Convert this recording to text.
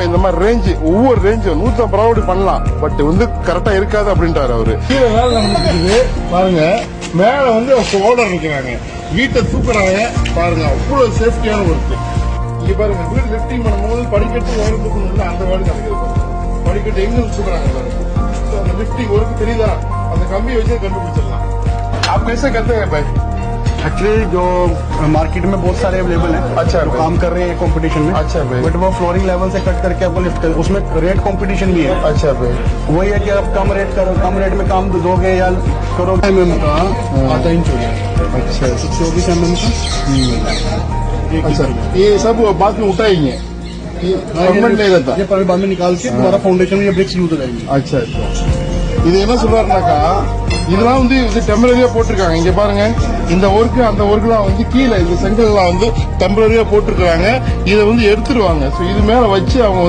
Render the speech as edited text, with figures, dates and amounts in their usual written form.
இந்த மாதிரி ரேஞ்சு ஒவ்வொரு ரேஞ்சும் 150 ரூபா பண்ணலாம். பட் வந்து கரெக்டா இருக்காது அப்படின்றாரு அவரு. கீழே வேலை நடந்துட்டு பாருங்க, மேல வந்து ஓனர் இருக்கிறாங்க. வீட்டை தூக்குறாங்க பாருங்க, அவ்வளவு சேஃப்டியான ஒர்க். இங்க பாருங்க, வீடு லிப்டிங் பண்ணும்போது படிக்கட்டு வேறு தூக்கணும், அந்த வேலை நடக்குது. படிக்கட்டு எங்க தூக்குறாங்க பாருங்க. அந்த லிப்டிங் ஒர்க் தெரியுதா, அந்த கம்பியை வச்சு கண்டுபிடிச்சிடலாம். आप कैसे करते हैं भाई? एक्चुअली जो मार्केट में बहुत सारे अवेलेबल हैं, अच्छा तो काम कर रहे हैं कंपटीशन में। अच्छा भाई, बट वो फ्लोरिंग लेवल से कट करके आपको लिफ्ट कर, उसमें रेट कंपटीशन भी है। अच्छा भाई, वही है कि आप कम रेट करो, कम रेट में काम दोगे या करोगे। mm का आधा इंच हो गया। अच्छा 24 mm का। अच्छा, ये सब बाद में उठाएंगे, ये परमानेंट नहीं रहता। ये पर बाद में निकाल के दोबारा फाउंडेशन में ये ब्रिक्स यूज हो जाएंगे। अच्छा अच्छा, இது என்ன சொல்றாருனாக்கா, இதெல்லாம் வந்து இது டெம்பரரியா போட்டிருக்காங்க. இங்க பாருங்க, இந்த ஒர்க்கு அந்த ஒர்க்லாம் வந்து கீழே இந்த செங்கல்லாம் வந்து டெம்பரரியா போட்டிருக்காங்க. இதை வந்து எடுத்துருவாங்க. சோ இது மேல வச்சு அவங்க வந்து